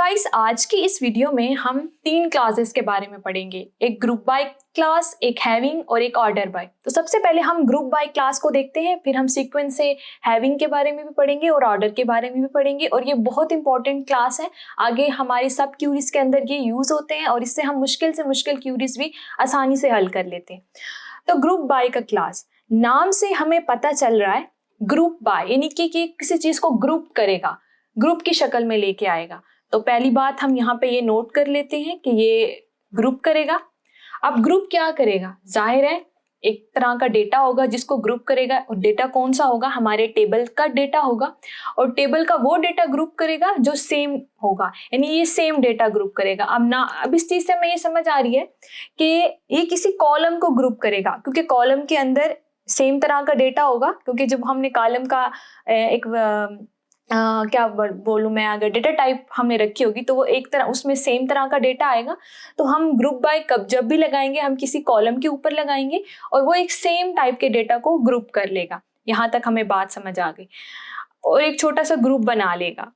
Guys, आज की इस वीडियो में हम 3 क्लासेस के बारे में पढ़ेंगे। एक ग्रुप बाय क्लास, एक हैविंग और एक ऑर्डर बाय। तो सबसे पहले हम ग्रुप बाय क्लास को देखते हैं, फिर हम सीक्वेंस से हैविंग के बारे में भी पढ़ेंगे और ऑर्डर के बारे में भी पढ़ेंगे। और ये बहुत इंपॉर्टेंट क्लास है, आगे हमारे सब क्यूरीज के अंदर ये यूज होते हैं और इससे हम मुश्किल से मुश्किल क्यूरीज भी आसानी से हल कर लेते हैं। तो ग्रुप बाय का क्लास, नाम से हमें पता चल रहा है ग्रुप बाय यानी कि किसी चीज को ग्रुप करेगा, ग्रुप की शक्ल में लेके आएगा। तो पहली बात हम यहाँ पे ये नोट कर लेते हैं कि ये ग्रुप करेगा। अब ग्रुप क्या करेगा? जाहिर है एक तरह का डेटा होगा जिसको ग्रुप करेगा, और डेटा कौन सा होगा? हमारे टेबल का डेटा होगा, और टेबल का वो डेटा ग्रुप करेगा जो सेम होगा, यानी ये सेम डेटा ग्रुप करेगा। अब इस चीज से हमें ये समझ आ रही है कि ये किसी कॉलम को ग्रुप करेगा, क्योंकि कॉलम के अंदर सेम तरह का डेटा होगा। क्योंकि जब हमने कॉलम का एक क्या बोलूं मैं, अगर डेटा टाइप हमने रखी होगी तो वो एक तरह उसमें सेम तरह का डेटा आएगा। तो हम ग्रुप बाय कब जब भी लगाएंगे हम किसी कॉलम के ऊपर लगाएंगे और वो एक सेम टाइप के डेटा को ग्रुप कर लेगा। यहाँ तक हमें बात समझ आ गई, और एक छोटा सा ग्रुप बना लेगा।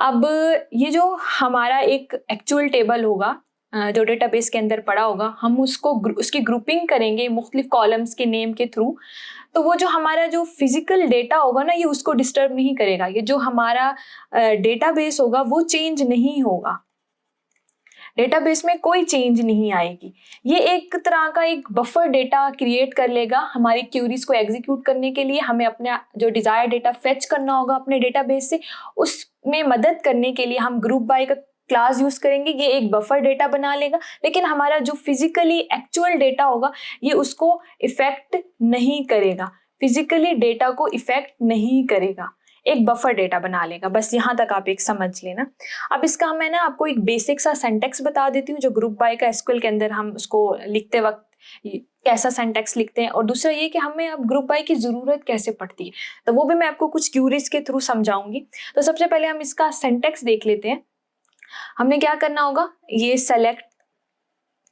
अब ये जो हमारा एक एक्चुअल टेबल होगा जो डेटाबेस के अंदर पड़ा होगा, हम उसकी ग्रुपिंग करेंगे मुख्तलिफ कॉलम्स के नेम के थ्रू। तो वो जो हमारा जो फिजिकल डेटा होगा ना, ये उसको डिस्टर्ब नहीं करेगा। ये जो हमारा डेटाबेस होगा वो चेंज नहीं होगा, डेटाबेस में कोई चेंज नहीं आएगी। ये एक तरह का एक बफर डेटा क्रिएट कर लेगा हमारी क्यूरीज को एग्जीक्यूट करने के लिए। हमें अपना जो डिजायर डेटा फेच करना होगा अपने डेटाबेस से, उसमें मदद करने के लिए हम ग्रुप बाय का क्लास यूज करेंगे। ये एक बफर डेटा बना लेगा, लेकिन हमारा जो फिजिकली एक्चुअल डेटा होगा ये उसको इफेक्ट नहीं करेगा, फिजिकली डेटा को इफेक्ट नहीं करेगा, एक बफर डेटा बना लेगा। बस यहाँ तक आप एक समझ लेना। अब इसका मैं ना आपको एक बेसिक सा सिंटैक्स बता देती हूँ जो ग्रुप बाय का एसक्यूएल के अंदर हम उसको लिखते वक्त कैसा सिंटैक्स लिखते हैं, और दूसरा ये कि हमें अब ग्रुप बाय की जरूरत कैसे पड़ती है, तो वो भी मैं आपको कुछ क्यूरीज के थ्रू समझाऊंगी। तो सबसे पहले हम इसका सिंटैक्स देख लेते हैं। हमने क्या करना होगा, ये सेलेक्ट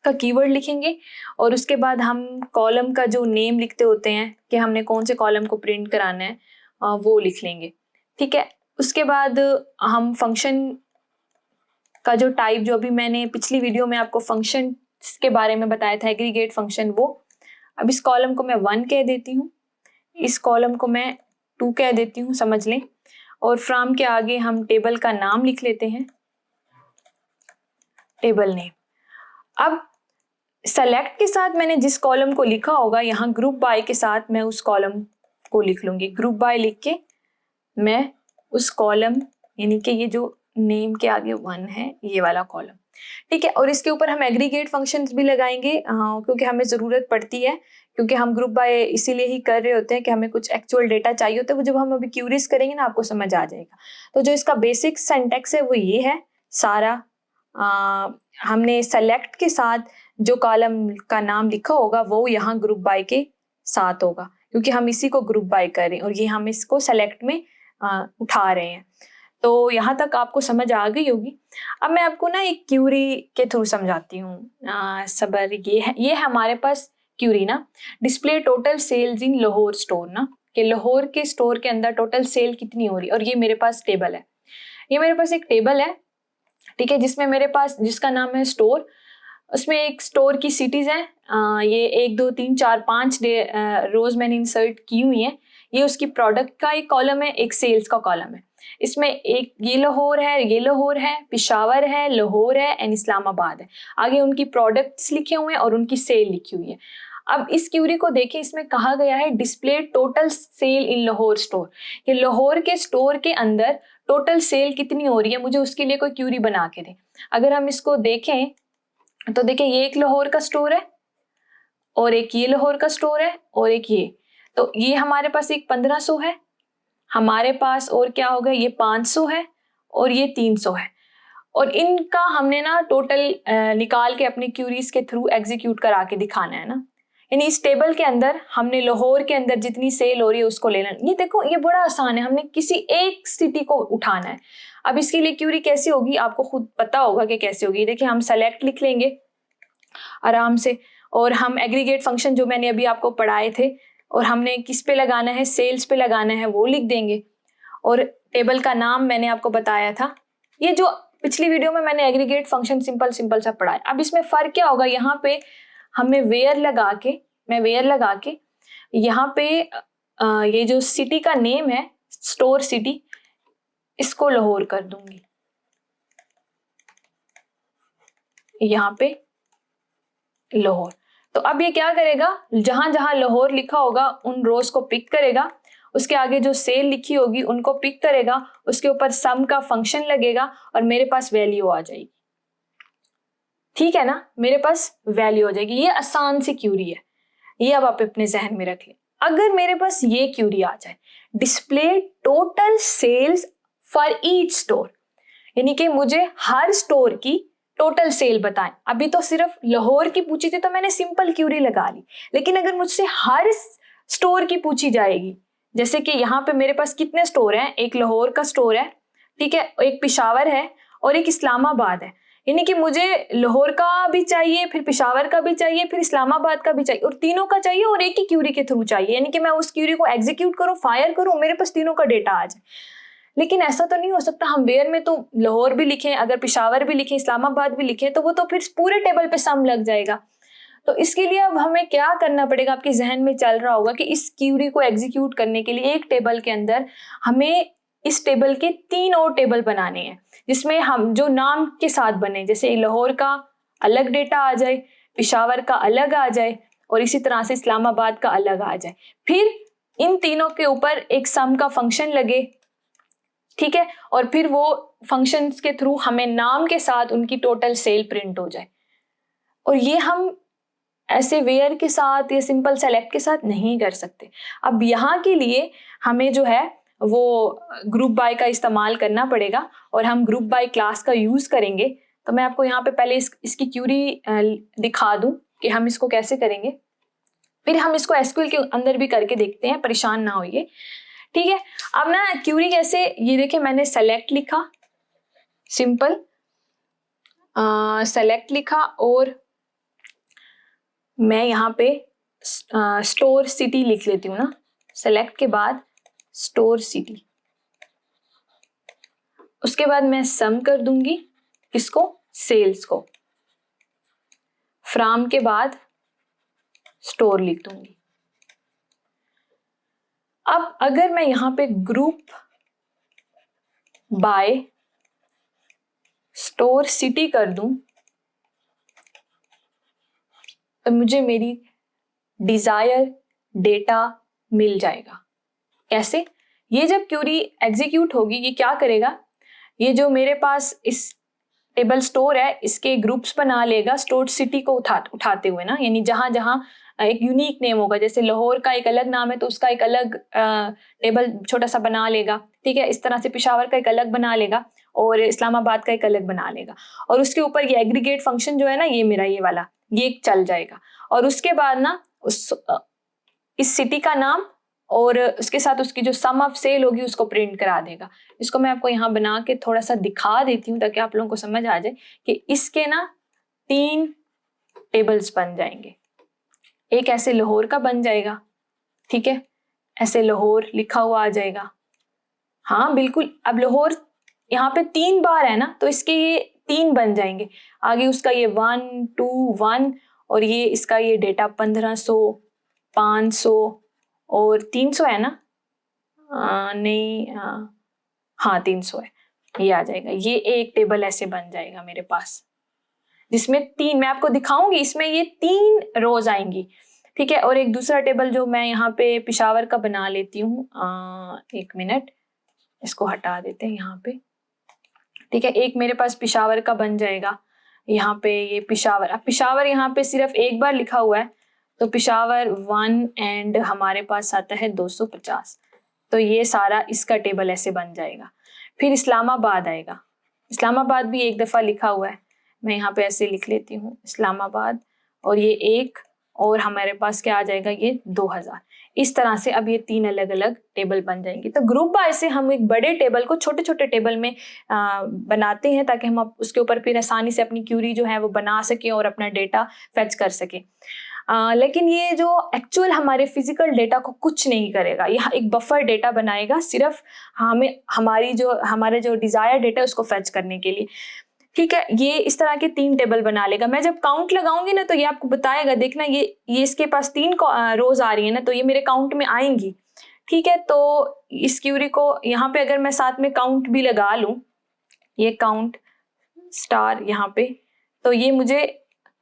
का कीवर्ड लिखेंगे और उसके बाद हम कॉलम का जो नेम लिखते होते हैं कि हमने कौन से कॉलम को प्रिंट कराना है वो लिख लेंगे। ठीक है, उसके बाद हम फंक्शन का जो टाइप, जो अभी मैंने पिछली वीडियो में आपको फंक्शन के बारे में बताया था, एग्रीगेट फंक्शन, वो अब इस कॉलम को मैं 1 कह देती हूँ, इस कॉलम को मैं 2 कह देती हूँ, समझ लें। और फ्रॉम के आगे हम टेबल का नाम लिख लेते हैं, टेबल नेम। अब सेलेक्ट के साथ मैंने जिस कॉलम को लिखा होगा, यहाँ ग्रुप बाय के साथ मैं उस कॉलम को लिख लूंगी। ग्रुप बाय लिख के मैं उस कॉलम, यानी कि ये जो नेम के आगे 1 है, ये वाला कॉलम, ठीक है। और इसके ऊपर हम एग्रीगेट फंक्शंस भी लगाएंगे, क्योंकि हमें ज़रूरत पड़ती है, क्योंकि हम ग्रुप बाय इसीलिए ही कर रहे होते हैं कि हमें कुछ एक्चुअल डेटा चाहिए होता है। वो जब हम अभी क्यूरीज करेंगे ना, आपको समझ आ जाएगा। तो जो इसका बेसिक सिंटैक्स है वो ये है सारा। हमने सेलेक्ट के साथ जो कॉलम का नाम लिखा होगा वो यहाँ ग्रुप बाय के साथ होगा, क्योंकि हम इसी को ग्रुप बाय कर रहे हैं और ये हम इसको सेलेक्ट में उठा रहे हैं। तो यहाँ तक आपको समझ आ गई होगी। अब मैं आपको ना एक क्यूरी के थ्रू समझाती हूँ। सबर, ये है हमारे पास क्यूरी ना, डिस्प्ले टोटल सेल्स इन लाहौर स्टोर ना, कि लाहौर के स्टोर के अंदर टोटल सेल कितनी हो रही है। और ये मेरे पास टेबल है, ये मेरे पास एक टेबल है, ठीक है, जिसमें मेरे पास, जिसका नाम है स्टोर। उसमें एक स्टोर की सिटीज हैं, ये 1 2 3 4 5 रोज मैंने इंसर्ट की हुई हैं। ये उसकी प्रोडक्ट का एक कॉलम है, एक सेल्स का कॉलम है। इसमें एक ये लाहौर है, ये लाहौर है, पेशावर है, लाहौर है एंड इस्लामाबाद है। आगे उनकी प्रोडक्ट्स लिखे हुए हैं और उनकी सेल लिखी हुई है। अब इस क्यूरी को देखें, इसमें कहा गया है डिस्प्ले टोटल सेल इन लाहौर स्टोर, कि लाहौर के स्टोर के अंदर टोटल सेल कितनी हो रही है, मुझे उसके लिए कोई क्यूरी बना के दे। अगर हम इसको देखें तो देखिए, ये एक लाहौर का स्टोर है और एक ये लाहौर का स्टोर है और एक ये, तो ये हमारे पास एक 1500 है हमारे पास, और क्या होगा, ये 500 है और ये 300 है। और इनका हमने ना टोटल निकाल के अपने क्यूरीज के थ्रू एग्जीक्यूट करा के दिखाना है ना। यानी इस टेबल के अंदर हमने लाहौर के अंदर जितनी सेल हो रही है उसको लेना। ये देखो, ये बड़ा आसान है, हमने किसी एक सिटी को उठाना है। अब इसके लिए क्यूरी कैसी होगी आपको खुद पता होगा कि कैसे होगी। देखिए, हम सेलेक्ट लिख लेंगे आराम से, और हम एग्रीगेट फंक्शन जो मैंने अभी आपको पढ़ाए थे और हमने किस पे लगाना है, सेल्स पे लगाना है, वो लिख देंगे। और टेबल का नाम मैंने आपको बताया था। ये जो पिछली वीडियो में मैंने एग्रीगेट फंक्शन सिंपल सिंपल सा पढ़ा है। अब इसमें फर्क क्या होगा, यहाँ पे हमें वेयर लगा के यहाँ पे ये जो सिटी का नेम है स्टोर सिटी, इसको लाहौर कर दूंगी, यहाँ पे लाहौर। तो अब ये क्या करेगा, जहां जहां लाहौर लिखा होगा उन रोज को पिक करेगा, उसके आगे जो सेल लिखी होगी उनको पिक करेगा, उसके ऊपर सम का फंक्शन लगेगा और मेरे पास वैल्यू आ जाएगी। ठीक है ना, मेरे पास वैल्यू आ जाएगी। ये आसान सी क्यूरी है, ये अब आप अपने जहन में रख लें। अगर मेरे पास ये क्यूरी आ जाए, display total sales for each store, यानी कि मुझे हर स्टोर की टोटल सेल बताएं। अभी तो सिर्फ लाहौर की पूछी थी तो मैंने सिंपल क्यूरी लगा ली, लेकिन अगर मुझसे हर स्टोर की पूछी जाएगी, जैसे कि यहाँ पे मेरे पास कितने स्टोर हैं, एक लाहौर का स्टोर है, ठीक है, एक पेशावर है और एक इस्लामाबाद है, यानी कि मुझे लाहौर का भी चाहिए, फिर पेशावर का भी चाहिए, फिर इस्लामाबाद का भी चाहिए, और तीनों का चाहिए और एक ही क्यूरी के थ्रू चाहिए, यानी कि मैं उस क्यूरी को एग्जीक्यूट करूँ, फायर करूँ, मेरे पास तीनों का डेटा आ जाए। लेकिन ऐसा तो नहीं हो सकता, हम वेयर में तो लाहौर भी लिखें, अगर पेशावर भी लिखें, इस्लामाबाद भी लिखें, तो वो तो फिर पूरे टेबल पे सम लग जाएगा। तो इसके लिए अब हमें क्या करना पड़ेगा, आपके जहन में चल रहा होगा कि इस क्यूरी को एग्जीक्यूट करने के लिए एक टेबल के अंदर हमें इस टेबल के 3 और टेबल बनाने हैं, जिसमें हम जो नाम के साथ बने, जैसे लाहौर का अलग डेटा आ जाए, पेशावर का अलग आ जाए और इसी तरह से इस्लामाबाद का अलग आ जाए। फिर इन तीनों के ऊपर एक सम का फंक्शन लगे, ठीक है, और फिर वो फंक्शंस के थ्रू हमें नाम के साथ उनकी टोटल सेल प्रिंट हो जाए। और ये हम ऐसे वेयर के साथ या सिंपल सेलेक्ट के साथ नहीं कर सकते। अब यहाँ के लिए हमें जो है वो ग्रुप बाय का इस्तेमाल करना पड़ेगा और हम ग्रुप बाय क्लास का यूज करेंगे। तो मैं आपको यहाँ पे पहले इसकी क्यूरी दिखा दूं कि हम इसको कैसे करेंगे, फिर हम इसको एसक्यूएल के अंदर भी करके देखते हैं, परेशान ना होइए, ठीक है। अब ना क्यूरी कैसे, ये देखिए मैंने सेलेक्ट लिखा, सिंपल सेलेक्ट लिखा और मैं यहाँ पे स्टोर सिटी लिख लेती हूँ ना, सेलेक्ट के बाद स्टोर सिटी, उसके बाद मैं सम कर दूंगी इसको, सेल्स को, फ्रॉम के बाद स्टोर लिख दूंगी। अब अगर मैं यहाँ पे ग्रुप बाय स्टोर सिटी कर दूं तो मुझे मेरी डिजायर डेटा मिल जाएगा। कैसे, ये जब क्यूरी एग्जीक्यूट होगी ये क्या करेगा, ये जो मेरे पास इस टेबल स्टोर है इसके ग्रुप्स बना लेगा स्टोर सिटी को उठाते हुए ना, यानी जहां जहां एक यूनिक नेम होगा, जैसे लाहौर का एक अलग नाम है तो उसका एक अलग टेबल छोटा सा बना लेगा, ठीक है, इस तरह से पेशावर का एक अलग बना लेगा और इस्लामाबाद का एक अलग बना लेगा, और उसके ऊपर ये एग्रीगेट फंक्शन जो है ना, ये मेरा ये वाला ये चल जाएगा, और उसके बाद ना इस सिटी का नाम और उसके साथ उसकी जो सम ऑफ सेल होगी उसको प्रिंट करा देगा। इसको मैं आपको यहाँ बना के थोड़ा सा दिखा देती हूँ ताकि आप लोगों को समझ आ जाए कि इसके ना 3 टेबल्स बन जाएंगे। एक ऐसे लाहौर का बन जाएगा, ठीक है, ऐसे लाहौर लिखा हुआ आ जाएगा, हाँ बिल्कुल। अब लाहौर यहाँ पे 3 बार है ना तो इसके ये 3 बन जाएंगे, आगे उसका ये 1 2 1 और ये इसका ये डेटा 1500 500 और 300 है ना, नहीं हाँ 300 है, ये आ जाएगा। ये एक टेबल ऐसे बन जाएगा मेरे पास जिसमें 3, मैं आपको दिखाऊंगी, इसमें ये 3 रोज आएंगी, ठीक है। और एक दूसरा टेबल जो मैं यहाँ पे पेशावर का बना लेती हूँ, 1 मिनट इसको हटा देते हैं यहाँ पे, ठीक है। एक मेरे पास पेशावर का बन जाएगा, यहाँ पे ये पेशावर, अब पेशावर यहाँ पे सिर्फ एक बार लिखा हुआ है तो पेशावर 1 एंड हमारे पास आता है 250, तो ये सारा इसका टेबल ऐसे बन जाएगा। फिर इस्लामाबाद आएगा, इस्लामाबाद भी एक दफ़ा लिखा हुआ है, मैं यहाँ पे ऐसे लिख लेती हूँ इस्लामाबाद, और ये 1 और हमारे पास क्या आ जाएगा, ये 2000। इस तरह से अब ये 3 अलग अलग टेबल बन जाएंगे। तो ग्रुप बाय से हम एक बड़े टेबल को छोटे छोटे टेबल में बनाते हैं ताकि हम उसके ऊपर फिर आसानी से अपनी क्यूरी जो है वो बना सकें और अपना डेटा फेच कर सकें। लेकिन ये जो एक्चुअल हमारे फिजिकल डेटा को कुछ नहीं करेगा, यह एक बफर डेटा बनाएगा सिर्फ हमारा जो डिजायर डेटा है उसको फेच करने के लिए। ठीक है, ये इस तरह के 3 टेबल बना लेगा। मैं जब काउंट लगाऊंगी ना तो ये आपको बताएगा, देखना ये इसके पास 3 रोज आ रही है ना, तो ये मेरे काउंट में आएंगी। ठीक है, तो इस क्यूरी को यहाँ पे अगर मैं साथ में काउंट भी लगा लूं, ये काउंट स्टार यहाँ पे, तो ये मुझे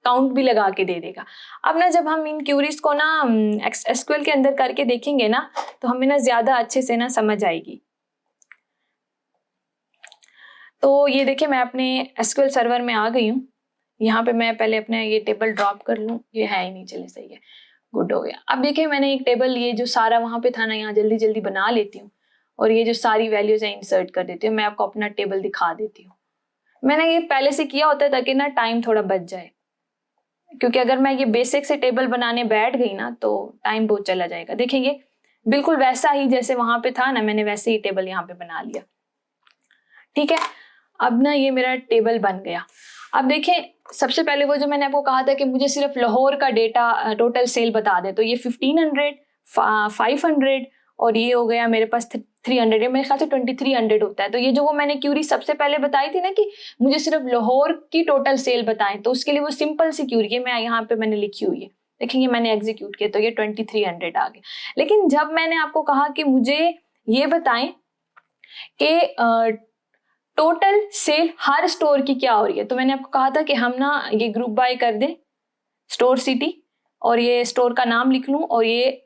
काउंट भी लगा के दे देगा। अब ना जब हम इन क्यूरीज को ना एसक्यूएल के अंदर करके देखेंगे ना, तो हमें ना ज्यादा अच्छे से ना समझ आएगी। तो ये देखिए, मैं अपने एसक्यूएल सर्वर में आ गई हूँ। यहाँ पे मैं पहले अपने ये टेबल ड्रॉप कर लूँ, ये है ही नहीं, चले सही है, गुड हो गया। अब देखिए मैंने एक टेबल, ये जो सारा वहाँ पे था ना, यहाँ जल्दी जल्दी बना लेती हूँ और ये जो सारी वैल्यूज है इंसर्ट कर देती हूँ। मैं आपको अपना टेबल दिखा देती हूँ। मैंने ये पहले से किया होता है ताकि ना टाइम थोड़ा बच जाए, क्योंकि अगर मैं ये बेसिक से टेबल बनाने बैठ गई ना तो टाइम बहुत चला जाएगा। देखेंगे बिल्कुल वैसा ही जैसे वहां पे था ना, मैंने वैसे ही टेबल यहाँ पे बना लिया। ठीक है, अब ना ये मेरा टेबल बन गया। अब देखें, सबसे पहले वो जो मैंने आपको कहा था कि मुझे सिर्फ लाहौर का डेटा टोटल सेल बता दे, तो ये 1500, 500 और ये हो गया मेरे पास 300, मेरे ख्याल से 2300 होता है। तो ये जो वो मैंने क्यूरी सबसे पहले बताई थी ना कि मुझे सिर्फ लाहौर की टोटल सेल बताएं, तो उसके लिए वो सिंपल सी क्यूरी है, मैं यहाँ पे मैंने लिखी हुई है, देखेंगे मैंने एग्जीक्यूट किया तो ये 2300 आ गया। लेकिन जब मैंने आपको कहा कि मुझे ये बताएं कि टोटल सेल हर स्टोर की क्या हो रही है, तो मैंने आपको कहा था कि हम ना ये ग्रुप बाय कर दें स्टोर सिटी और ये स्टोर का नाम लिख लूं और ये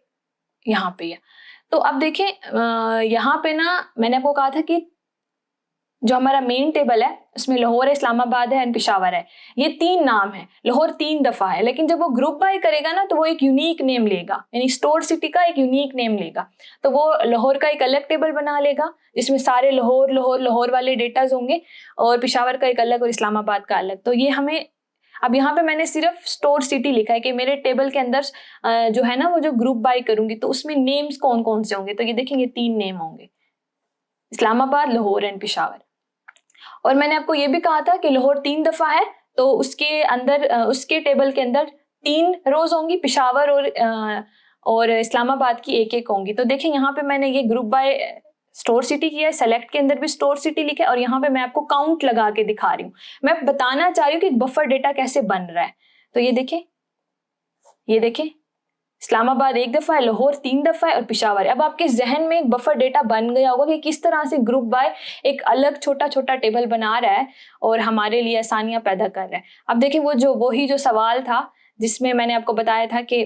यहाँ पे है। तो अब देखें यहाँ पे ना मैंने आपको कहा था कि जो हमारा मेन टेबल है उसमें लाहौर है, इस्लामाबाद है एंड पेशावर है, ये 3 नाम है, लाहौर 3 दफा है। लेकिन जब वो ग्रुप बाय करेगा ना तो वो एक यूनिक नेम लेगा, यानी स्टोर सिटी का एक यूनिक नेम लेगा। तो वो लाहौर का एक अलग टेबल बना लेगा जिसमें सारे लाहौर लाहौर लाहौर वाले डेटाज होंगे और पेशावर का एक अलग और इस्लामाबाद का अलग। तो ये हमें अब यहाँ पे मैंने सिर्फ स्टोर सिटी लिखा है कि मेरे टेबल के अंदर जो है ना वो जो ग्रुप बाय करूंगी तो उसमें नेम्स कौन कौन से होंगे, तो ये देखेंगे 3 नेम होंगे, इस्लामाबाद, लाहौर एंड पेशावर। और मैंने आपको ये भी कहा था कि लाहौर 3 दफा है तो उसके अंदर उसके टेबल के अंदर 3 रोज होंगी, पेशावर और इस्लामाबाद की एक एक होंगी। तो देखें यहाँ पे मैंने ये ग्रुप बाय स्टोर सिटी किया है, सेलेक्ट के अंदर भी स्टोर सिटी लिखा है और यहाँ पे मैं आपको काउंट लगा के दिखा रही हूँ। मैं बताना चाह रही हूँ कि बफर डेटा कैसे बन रहा है। तो ये देखें इस्लामाबाद 1 दफा है, लाहौर 3 दफा है और पेशावर है। अब आपके जहन में एक बफर डेटा बन गया होगा कि किस तरह से ग्रुप बाय एक अलग छोटा छोटा टेबल बना रहा है और हमारे लिए आसानियां पैदा कर रहा है। अब देखिए वही जो सवाल था जिसमें मैंने आपको बताया था कि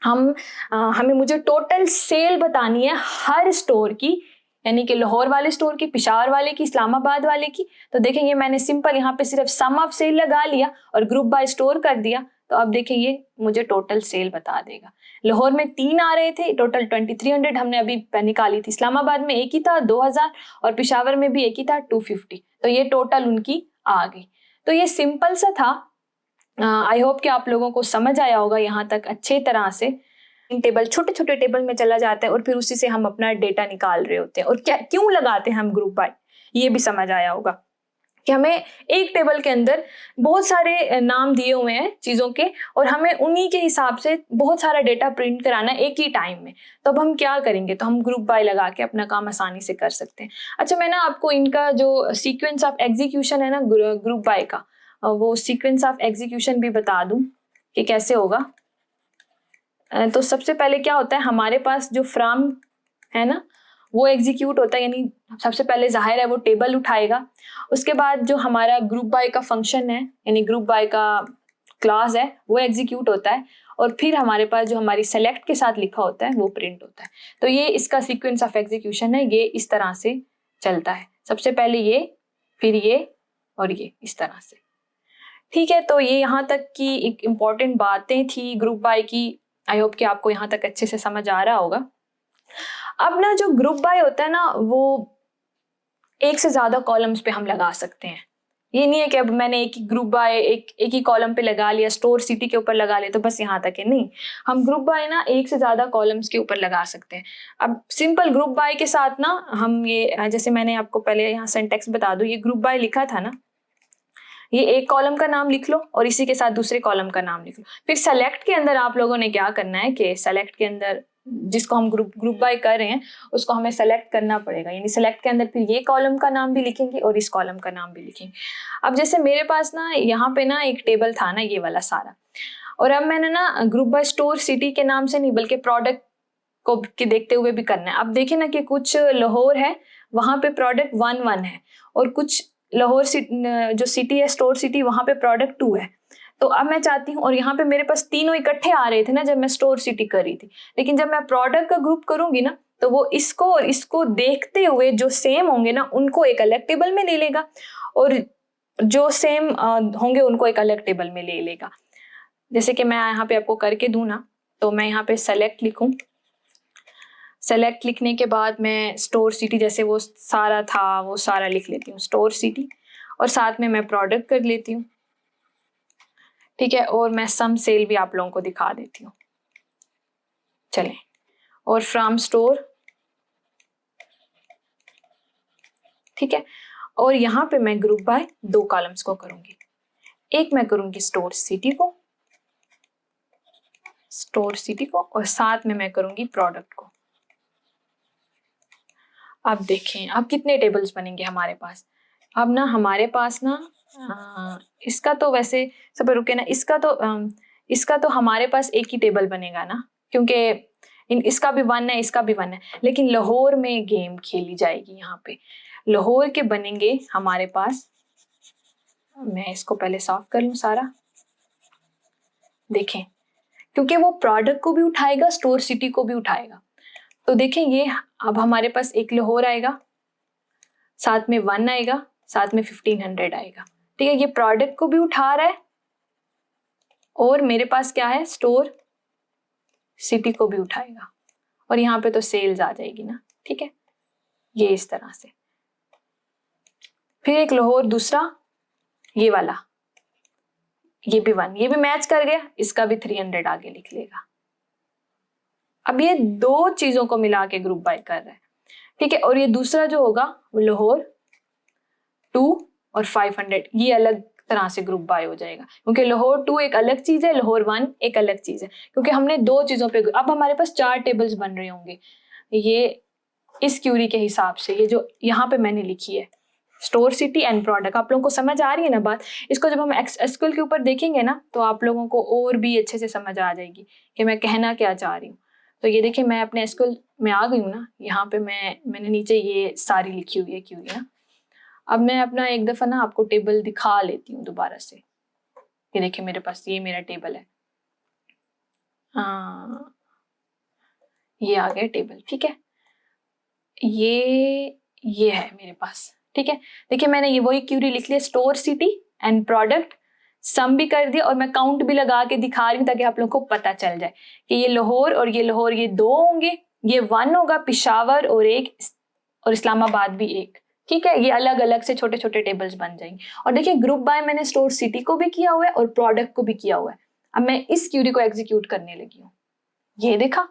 मुझे टोटल सेल बतानी है हर स्टोर की, यानी कि लाहौर वाले स्टोर की, पेशावर वाले की, इस्लामाबाद वाले की। तो देखेंगे मैंने सिंपल यहाँ पे सिर्फ सम ऑफ सेल लगा लिया और ग्रुप बाय स्टोर कर दिया। तो अब देखिए ये मुझे टोटल सेल बता देगा। लाहौर में 3 आ रहे थे, टोटल 2300 हमने अभी निकाली थी। इस्लामाबाद में एक ही था 2000 और पेशावर में भी एक ही था 250। तो ये टोटल उनकी आ गई। तो ये सिंपल सा था। आई होप कि आप लोगों को समझ आया होगा यहाँ तक अच्छे तरह से। टेबल छोटे छोटे टेबल में चला जाता है और फिर उसी से हम अपना डेटा निकाल रहे होते हैं और क्यों लगाते हैं हम ग्रुप बाय, ये भी समझ आया होगा कि हमें एक टेबल के अंदर बहुत सारे नाम दिए हुए हैं चीज़ों के और हमें उन्हीं के हिसाब से बहुत सारा डेटा प्रिंट कराना है एक ही टाइम में। तो अब हम क्या करेंगे, तो हम ग्रुप बाय लगा के अपना काम आसानी से कर सकते हैं। अच्छा, मैं ना आपको इनका जो सीक्वेंस ऑफ एग्जीक्यूशन है ना ग्रुप बाय का, वो सीक्वेंस ऑफ एग्जीक्यूशन भी बता दूं कि कैसे होगा। तो सबसे पहले क्या होता है, हमारे पास जो फ्रॉम है ना वो एग्जीक्यूट होता है, यानी सबसे पहले जाहिर है वो टेबल उठाएगा। उसके बाद जो हमारा ग्रुप बाय का फंक्शन है यानी ग्रुप बाय का क्लास है वो एग्जीक्यूट होता है और फिर हमारे पास जो हमारी सेलेक्ट के साथ लिखा होता है वो प्रिंट होता है। तो ये इसका सीक्वेंस ऑफ एग्जीक्यूशन है, ये इस तरह से चलता है, सबसे पहले ये, फिर ये और ये, इस तरह से। ठीक है, तो ये यहाँ तक की एक इम्पॉर्टेंट बातें थी ग्रुप बाय की। आई होप कि आपको यहाँ तक अच्छे से समझ आ रहा होगा। अब ना जो ग्रुप बाय होता है ना वो एक से ज्यादा कॉलम्स पे हम लगा सकते हैं। ये नहीं है कि अब मैंने एक ही ग्रुप बाय एक ही कॉलम पे लगा लिया, स्टोर सिटी के ऊपर लगा लिया तो बस यहाँ तक है, नहीं, हम ग्रुप बाय ना एक से ज्यादा कॉलम्स के ऊपर लगा सकते हैं। अब सिंपल ग्रुप बाय के साथ ना हम ये, जैसे मैंने आपको पहले यहाँ सिंटैक्स बता दूं, ये ग्रुप बाय लिखा था ना, ये एक कॉलम का नाम लिख लो और इसी के साथ दूसरे कॉलम का नाम लिख लो। फिर सेलेक्ट के अंदर आप लोगों ने क्या करना है कि सेलेक्ट के अंदर जिसको हम ग्रुप बाय कर रहे हैं उसको हमें सेलेक्ट करना पड़ेगा, यानी सेलेक्ट के अंदर फिर ये कॉलम का नाम भी लिखेंगे और इस कॉलम का नाम भी लिखेंगे। अब जैसे मेरे पास ना यहाँ पे ना एक टेबल था ना ये वाला सारा, और अब मैंने ना ग्रुप बाय स्टोर सिटी के नाम से नहीं बल्कि प्रोडक्ट को के देखते हुए भी करना है। अब देखिए ना कि कुछ लाहौर है वहां पे प्रोडक्ट 1 है और कुछ लाहौर जो सिटी है स्टोर सिटी वहां पे प्रोडक्ट 2 है। तो अब मैं चाहती हूँ, और यहाँ पे मेरे पास तीनों इकट्ठे आ रहे थे ना जब मैं स्टोर सिटी कर रही थी, लेकिन जब मैं प्रोडक्ट का ग्रुप करूंगी ना तो वो इसको और इसको देखते हुए जो सेम होंगे ना उनको एक अलग टेबल में ले लेगा और जो सेम होंगे उनको एक अलग टेबल में ले लेगा। जैसे कि मैं यहाँ पे आपको करके दूं ना, तो मैं यहाँ पे सेलेक्ट लिखूं, सेलेक्ट लिखने के बाद मैं स्टोर सिटी जैसे वो सारा था वो सारा लिख लेती हूँ स्टोर सिटी, और साथ में मैं प्रोडक्ट कर लेती हूँ, ठीक है। और मैं सम सेल भी आप लोगों को दिखा देती हूँ, चलें। और फ्रॉम स्टोर, ठीक है। और यहाँ पे मैं ग्रुप बाय 2 कॉलम्स को करूंगी, एक मैं करूंगी स्टोर सिटी को और साथ में मैं करूंगी प्रोडक्ट को। अब देखें अब कितने टेबल्स बनेंगे हमारे पास। अब ना हमारे पास ना इसका तो वैसे सब रुके ना, इसका तो हमारे पास एक ही टेबल बनेगा ना, क्योंकि इसका भी 1 है इसका भी 1 है, लेकिन लाहौर में गेम खेली जाएगी। यहाँ पे लाहौर के बनेंगे हमारे पास, मैं इसको पहले सॉल्व कर लूं सारा। देखें क्योंकि वो प्रोडक्ट को भी उठाएगा स्टोर सिटी को भी उठाएगा, तो देखें ये अब हमारे पास एक लाहौर आएगा, साथ में 1 आएगा, साथ में 1500 आएगा, ठीक है। ये प्रोडक्ट को भी उठा रहा है और मेरे पास क्या है स्टोर सिटी को भी उठाएगा, और यहाँ पे तो सेल्स आ जाएगी ना, ठीक है। ये इस तरह से फिर एक लाहौर दूसरा ये वाला, ये भी 1, ये भी मैच कर गया, इसका भी 300 आगे लिख लेगा। अब ये 2 चीजों को मिला के ग्रुप बाय कर रहा है, ठीक है। और ये दूसरा जो होगा वो लाहौर 2 और 500 ये अलग तरह से ग्रुप बाय हो जाएगा, क्योंकि लाहौर 2 एक अलग चीज है, लाहौर 1 एक अलग चीज है, क्योंकि हमने 2 चीजों पे। अब हमारे पास 4 टेबल्स बन रहे होंगे ये इस क्यूरी के हिसाब से, ये जो यहाँ पे मैंने लिखी है स्टोर सिटी एंड प्रोडक्ट। आप लोगों को समझ आ रही है ना बात? इसको जब हम एसक्यूएल के ऊपर देखेंगे ना तो आप लोगों को और भी अच्छे से समझ आ जाएगी कि मैं कहना क्या चाह रही हूँ। तो ये देखिए मैं अपने एसक्यूएल में आ गई हूँ ना, यहाँ पे मैंने नीचे ये सारी लिखी हुई है क्यूरी ना। अब मैं अपना एक दफा ना आपको टेबल दिखा लेती हूँ दोबारा से। ये देखिए मेरे पास ये मेरा टेबल है, ये आ गया टेबल, ठीक है। ये है मेरे पास, ठीक है। देखिए मैंने ये वही क्यूरी लिख लिया स्टोर सिटी एंड प्रोडक्ट, सम भी कर दिया और मैं काउंट भी लगा के दिखा रही हूँ ताकि आप लोगों को पता चल जाए कि ये लाहौर और ये 2 होंगे, ये 1 होगा पिशावर और इस्लामाबाद भी 1, ठीक है। ये अलग अलग से छोटे छोटे टेबल्स बन जाएंगे। और देखिए ग्रुप बाय मैंने स्टोर सिटी को भी किया हुआ है और प्रोडक्ट को भी किया हुआ है। अब मैं इस क्यूरी को एग्जीक्यूट करने लगी हूँ। ये देखा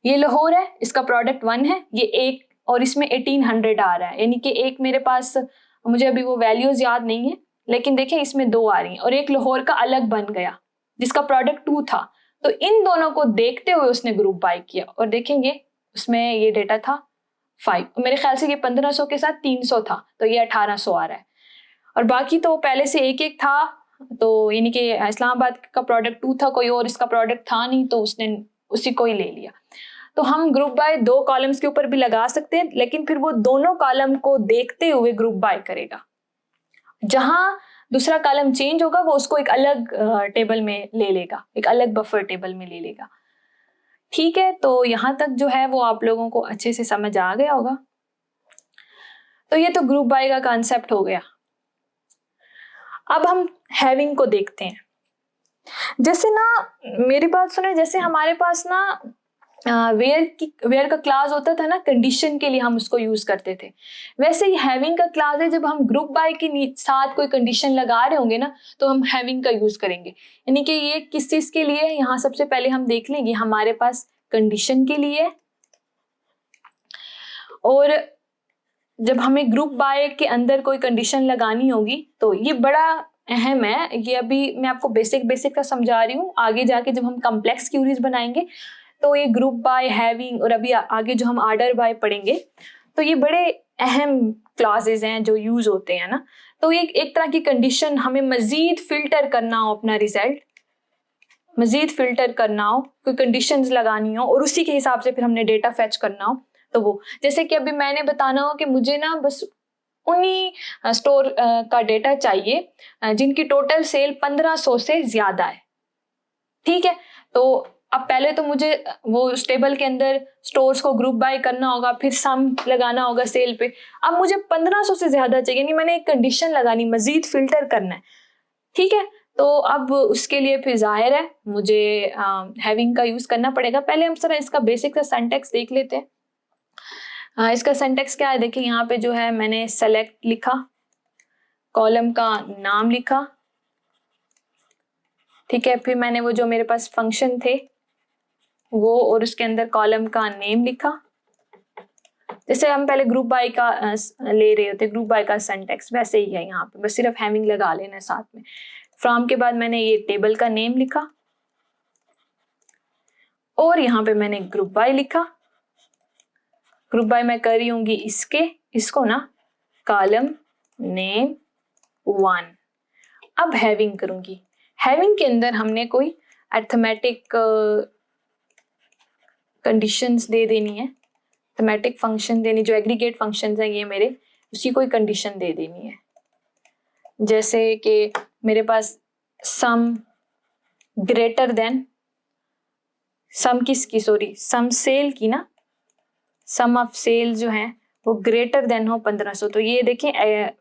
ये लाहौर है, इसका प्रोडक्ट 1 है, ये 1 और इसमें 1800 आ रहा है, यानी कि एक मेरे पास मुझे अभी वो वैल्यूज याद नहीं है, लेकिन देखें इसमें 2 आ रही हैं और एक लाहौर का अलग बन गया जिसका प्रोडक्ट 2 था। तो इन दोनों को देखते हुए उसने ग्रुप बाय किया और देखेंगे उसमें ये डेटा था 5, मेरे ख्याल से ये 1500 के साथ 300 था, तो ये 1800 आ रहा है। और बाकी तो पहले से एक था, तो यानी कि इस्लामाबाद का प्रोडक्ट 2 था, कोई और इसका प्रोडक्ट था नहीं, तो उसने उसी को ही ले लिया। तो हम ग्रुप बाय 2 कॉलम्स के ऊपर भी लगा सकते हैं, लेकिन फिर वो दोनों कॉलम को देखते हुए ग्रुप बाय करेगा। जहां दूसरा कॉलम चेंज होगा वो उसको एक अलग टेबल में ले लेगा, एक अलग बफर टेबल में ले लेगा, ठीक है। तो यहां तक जो है वो आप लोगों को अच्छे से समझ आ गया होगा। तो ये तो ग्रुप बाय का कॉन्सेप्ट हो गया। अब हम हैविंग को देखते हैं। जैसे ना मेरी बात सुने, जैसे हमारे पास ना वेयर का क्लास होता था ना, कंडीशन के लिए हम उसको यूज करते थे, वैसे ही हैविंग का क्लास है। जब हम ग्रुप बाय के साथ कोई कंडीशन लगा रहे होंगे ना तो हम हैविंग का यूज करेंगे। यानी कि ये किस चीज के लिए है, यहाँ सबसे पहले हम देख लेंगे हमारे पास कंडीशन के लिए। और जब हमें ग्रुप बाय के अंदर कोई कंडीशन लगानी होगी तो ये बड़ा अहम है। ये अभी मैं आपको बेसिक का समझा रही हूँ, आगे जाके जब हम कॉम्प्लेक्स क्यूरीज बनाएंगे तो ये ग्रुप बाय, हैविंग और अभी आगे जो हम ऑर्डर बाय पढ़ेंगे तो ये बड़े अहम क्लासेस हैं जो यूज होते हैं ना। तो ये एक तरह की कंडीशन, हमें मजीद फिल्टर करना हो अपना रिजल्ट, मजीद फिल्टर करना हो, कोई कंडीशंस लगानी हो और उसी के हिसाब से फिर हमने डेटा फेच करना हो, तो वो जैसे कि अभी मैंने बताना हो कि मुझे ना बस उन्हीं स्टोर का डेटा चाहिए जिनकी टोटल सेल 1500 से ज्यादा है। ठीक है, तो अब पहले तो मुझे वो उस टेबल के अंदर स्टोर्स को ग्रुप बाय करना होगा, फिर सम लगाना होगा सेल पे। अब मुझे 1500 से ज्यादा चाहिए, नहीं मैंने एक कंडीशन लगानी, मजीद फिल्टर करना है। ठीक है, तो अब उसके लिए फिर जाहिर है मुझे हैविंग का यूज करना पड़ेगा। पहले हम सर इसका बेसिक सा सिंटैक्स देख लेते हैं। इसका सिंटैक्स क्या है, देखिए यहाँ पे जो है मैंने सेलेक्ट लिखा, कॉलम का नाम लिखा, ठीक है, फिर मैंने वो जो मेरे पास फंक्शन थे वो और उसके अंदर कॉलम का नेम लिखा। जैसे हम पहले ग्रुप बाय का ले रहे होते, ग्रुप बाय का सिंटैक्स वैसे ही है यहाँ पे, बस सिर्फ हैविंग लगा लेना है साथ में। फ्रॉम के बाद मैंने ये टेबल का नेम लिखा और यहाँ पे मैंने ग्रुप बाय लिखा। ग्रुप बाय मैं कर रही हूँगी इसको ना कॉलम नेम 1। अब हैविंग करूंगी। हैविंग के अंदर हमने कोई अरिथमेटिक कंडीशंस दे देनी है, अरिथमेटिक फंक्शन देनी, जो एग्रीगेट फंक्शंस हैं ये मेरे, उसी कोई कंडीशन दे देनी है। जैसे कि मेरे पास सम ग्रेटर देन, सम किसकी, सॉरी सम सेल की ना, सम ऑफ सेल जो है वो ग्रेटर देन हो 1500। तो ये देखें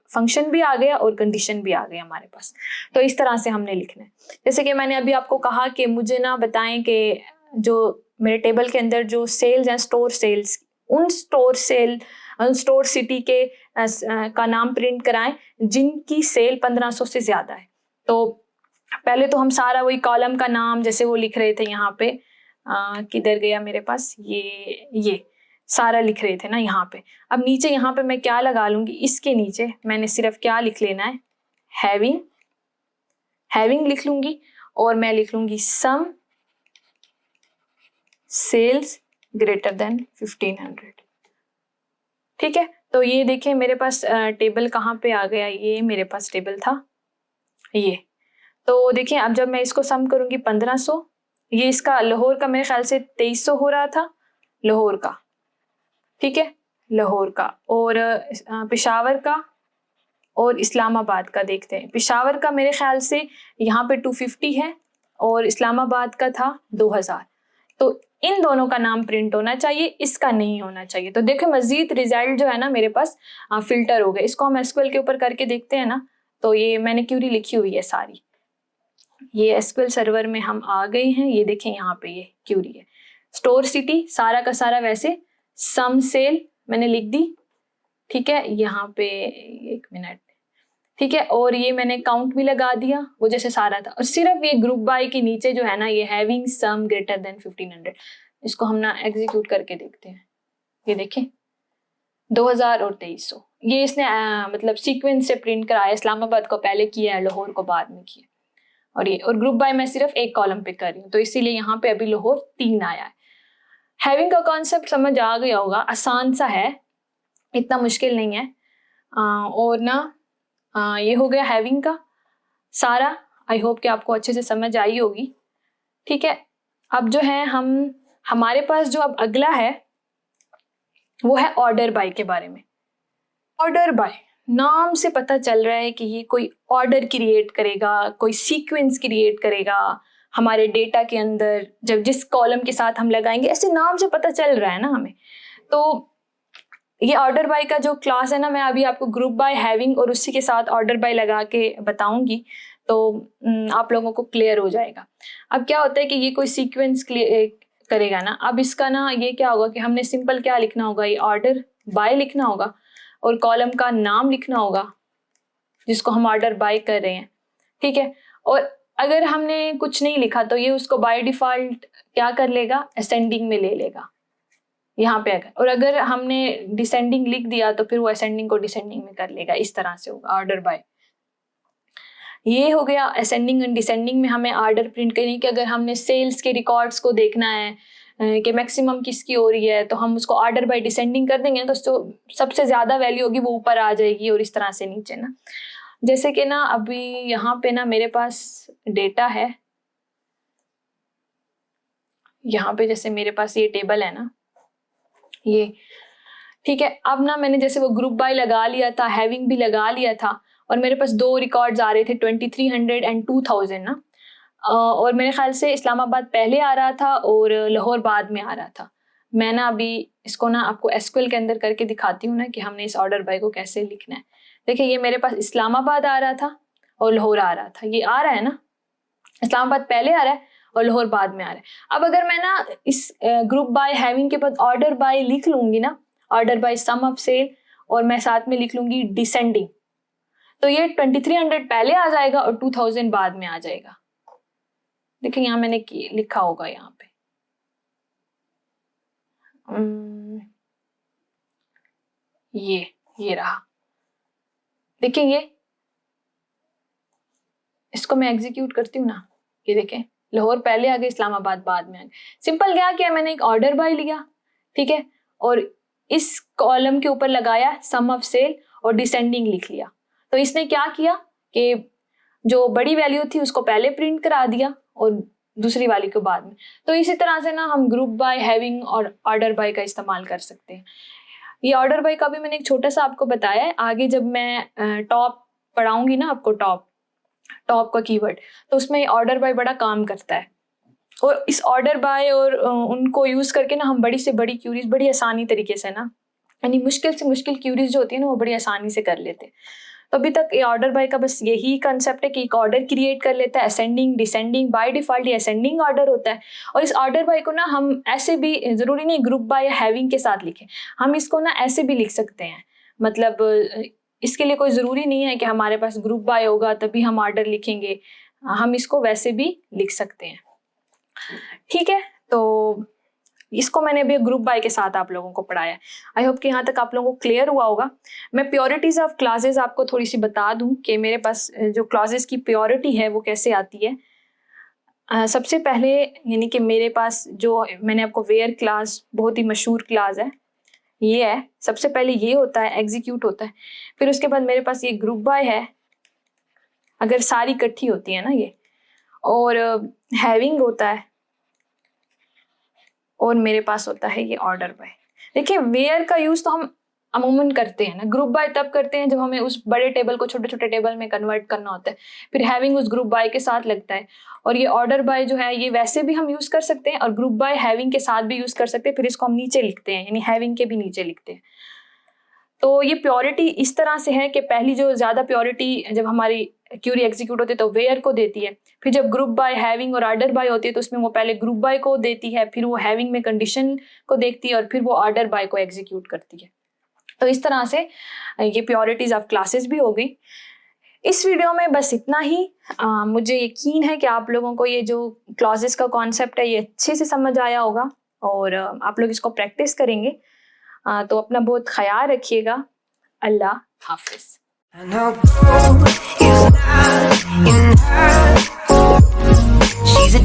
फंक्शन भी आ गया और कंडीशन भी आ गई हमारे पास। तो इस तरह से हमने लिखना है। जैसे कि मैंने अभी आपको कहा कि मुझे ना बताएं कि जो मेरे टेबल के अंदर जो सेल्स हैं, स्टोर सेल्स, उन स्टोर सिटी के का नाम प्रिंट कराएं जिनकी सेल 1500 से ज्यादा है। तो पहले तो हम सारा वही कॉलम का नाम जैसे वो लिख रहे थे यहाँ पे, किधर गया मेरे पास, ये सारा लिख रहे थे ना यहाँ पे। अब नीचे यहाँ पे मैं क्या लगा लूंगी, इसके नीचे मैंने सिर्फ क्या लिख लेना है, हैविंग लिख लूंगी और मैं लिख लूंगी सम सेल्स ग्रेटर देन 1500। ठीक है, तो ये देखें मेरे पास टेबल कहाँ पे आ गया, ये मेरे पास टेबल था ये। तो देखिए अब जब मैं इसको सम करूंगी 1500, ये इसका लाहौर का मेरे ख्याल से 2300 हो रहा था, लाहौर का, ठीक है, लाहौर का, और पेशावर का और इस्लामाबाद का देखते हैं। पेशावर का मेरे ख्याल से यहाँ पे 250 है और इस्लामाबाद का था 2000। तो इन दोनों का नाम प्रिंट होना चाहिए, इसका नहीं होना चाहिए। तो देखो मजीद रिजल्ट जो है ना मेरे पास फिल्टर हो गए। इसको हम एसक्यूएल के ऊपर करके देखते हैं ना, तो ये मैंने क्यूरी लिखी हुई है सारी, ये एसक्यूएल सर्वर में हम आ गए हैं। ये देखें यहाँ पे ये क्यूरी है, स्टोर सिटी सारा का सारा वैसे, सम सेल मैंने लिख दी, ठीक है, यहाँ पे 1 मिनट, ठीक है, और ये मैंने काउंट भी लगा दिया वो जैसे सारा था। और सिर्फ ये ग्रुप बाय के नीचे जो है ना ये हैविंग सम ग्रेटर देन 1500, इसको हम ना एग्जीक्यूट करके देखते हैं। ये देखें 2000 और 2300, ये इसने मतलब सीक्वेंस से प्रिंट कराया, इस्लामाबाद को पहले किया है, लाहौर को बाद में किया। और ये और ग्रुप बाय मैं सिर्फ एक कॉलम पे कर रही हूँ, तो इसीलिए यहाँ पे अभी लाहौर 3 आया है। हैविंग का कॉन्सेप्ट समझ आ गया होगा, आसान सा है, इतना मुश्किल नहीं है। और ना ये हो गया हैविंग का सारा। आई होप कि आपको अच्छे से समझ आई होगी। ठीक है, अब जो है हमारे पास जो अब अगला है वो है ऑर्डर बाय के बारे में। ऑर्डर बाय नाम से पता चल रहा है कि ये कोई ऑर्डर क्रिएट करेगा, कोई सीक्वेंस क्रिएट करेगा हमारे डेटा के अंदर, जब जिस कॉलम के साथ हम लगाएंगे, ऐसे नाम से पता चल रहा है ना हमें। तो ये ऑर्डर बाय का जो क्लास है ना, मैं अभी आपको ग्रुप बाय, हैविंग और उसी के साथ ऑर्डर बाय लगा के बताऊंगी, तो आप लोगों को क्लियर हो जाएगा। अब क्या होता है कि ये कोई सीक्वेंस करेगा ना, अब इसका ना ये क्या होगा कि हमने सिंपल क्या लिखना होगा, ये ऑर्डर बाय लिखना होगा और कॉलम का नाम लिखना होगा जिसको हम ऑर्डर बाय कर रहे हैं। ठीक है, और अगर हमने कुछ नहीं लिखा तो ये उसको बाय डिफॉल्ट क्या कर लेगा, असेंडिंग में ले लेगा यहाँ पे और अगर हमने डिसेंडिंग लिख दिया तो फिर वो असेंडिंग को डिसेंडिंग में कर लेगा। इस तरह से होगा ऑर्डर बाय। ये हो गया असेंडिंग एंड डिसेंडिंग में हमें आर्डर प्रिंट करनी कि अगर हमने सेल्स के रिकॉर्ड्स को देखना है कि मैक्सिमम किसकी हो रही है तो हम उसको ऑर्डर बाय डिसेंडिंग कर देंगे, तो सबसे ज़्यादा वैल्यू होगी वो ऊपर आ जाएगी और इस तरह से नीचे ना। जैसे कि ना अभी यहाँ पे ना मेरे पास डेटा है, यहाँ पे जैसे मेरे पास ये टेबल है ना, ये ठीक है। अब ना मैंने जैसे वो ग्रुप बाय लगा लिया था, हैविंग भी लगा लिया था, और मेरे पास 2 रिकॉर्ड्स आ रहे थे 2300 एंड 2000 ना। और मेरे ख्याल से इस्लामाबाद पहले आ रहा था और लाहौर बाद में आ रहा था। मैं ना अभी इसको ना आपको एसक्यूएल के अंदर करके दिखाती हूँ ना कि हमने इस ऑर्डर बाय को कैसे लिखना है। देखिए ये मेरे पास इस्लामाबाद आ रहा था और लाहौर आ रहा था, ये आ रहा है ना, इस्लामाबाद पहले आ रहा है और लाहौर बाद में आ रहा है। अब अगर मैं ना इस ग्रुप बाय हैविंग के बाद ऑर्डर बाय लिख लूंगी ना, order by sum of sale, और मैं साथ में लिख लूंगी डिसेंडिंग, तो ये 2300 पहले आ जाएगा और 2000 बाद में आ जाएगा। देखिए यहाँ मैंने लिखा होगा यहाँ पे ये रहा। देखिए ये इसको मैं एग्जीक्यूट करती हूँ ना, ये देखें लाहौर पहले आ गया, इस्लामाबाद बाद में आ गया। सिंपल क्या किया मैंने, एक ऑर्डर बाय लिया, ठीक है, और इस कॉलम के ऊपर लगाया सम ऑफ सेल और डिसेंडिंग लिख लिया। तो इसने क्या किया कि जो बड़ी वैल्यू थी उसको पहले प्रिंट करा दिया और दूसरी वाली को बाद में। तो इसी तरह से ना हम ग्रुप बाय, हैविंग और ऑर्डर बाय का इस्तेमाल कर सकते हैं। ये ऑर्डर बाय का भी मैंने एक छोटा सा आपको बताया है, आगे जब मैं टॉप पढ़ाऊंगी ना आपको, टॉप का कीवर्ड, तो उसमें ऑर्डर बाय बड़ा काम करता है। और इस ऑर्डर बाय और उनको यूज करके ना हम बड़ी से बड़ी क्यूरीज बड़ी आसानी तरीके से ना, यानी मुश्किल से मुश्किल क्यूरीज जो होती है ना वो बड़ी आसानी से कर लेते हैं। तो अभी तक ये ऑर्डर बाय का बस यही कंसेप्ट है कि एक ऑर्डर क्रिएट कर लेता है, असेंडिंग डिसेंडिंग, बाय डिफॉल्ट ये असेंडिंग ऑर्डर होता है। और इस ऑर्डर बाय को ना हम ऐसे भी, जरूरी नहीं ग्रुप बाय या हैविंग के साथ लिखें, हम इसको ना ऐसे भी लिख सकते हैं। मतलब इसके लिए कोई ज़रूरी नहीं है कि हमारे पास ग्रुप बाय होगा तभी हम ऑर्डर लिखेंगे, हम इसको वैसे भी लिख सकते हैं, ठीक है। तो इसको मैंने अभी ग्रुप बाय के साथ आप लोगों को पढ़ाया। आई होप कि यहाँ तक आप लोगों को क्लियर हुआ होगा। मैं प्योरिटीज ऑफ क्लासेस आपको थोड़ी सी बता दूं कि मेरे पास जो क्लॉजेस की प्योरिटी है वो कैसे आती है। सबसे पहले यानी कि मेरे पास जो मैंने आपको वेयर क्लास, बहुत ही मशहूर क्लास है, ये है। सबसे पहले ये होता है, एग्जीक्यूट होता है। फिर उसके बाद मेरे पास ये ग्रुप बाय है, अगर सारी इकट्ठी होती है ना ये, और हैविंग होता है, और मेरे पास होता है ये ऑर्डर बाय। देखिए वेयर का यूज तो हम अमूमन करते हैं ना, ग्रुप बाय तब करते हैं जब हमें उस बड़े टेबल को छोटे छोटे टेबल में कन्वर्ट करना होता है। फिर हैविंग उस ग्रुप बाय के साथ लगता है, और ये ऑर्डर बाय जो है ये वैसे भी हम यूज कर सकते हैं और ग्रुप बाय हैविंग के साथ भी यूज कर सकते हैं। फिर इसको हम नीचे लिखते हैं, यानी हैविंग के भी नीचे लिखते हैं। तो ये प्योरिटी इस तरह से है कि पहली जो ज्यादा प्योरिटी जब हमारी क्यूरी एग्जीक्यूट होती है तो वेयर को देती है, फिर जब ग्रुप बाय, हैविंग और ऑर्डर बाय होती है तो उसमें वो पहले ग्रुप बाय को देती है, फिर वो हैविंग में कंडीशन को देखती है और फिर वो ऑर्डर बाय को एग्जीक्यूट करती है। तो इस तरह से ये प्योरिटीज ऑफ क्लासेस भी हो गई। इस वीडियो में बस इतना ही। मुझे यकीन है कि आप लोगों को ये जो क्लॉजेस का कॉन्सेप्ट है ये अच्छे से समझ आया होगा और आप लोग इसको प्रैक्टिस करेंगे। तो अपना बहुत ख्याल रखिएगा। अल्लाह हाफिज। I know gold is not in her. She's a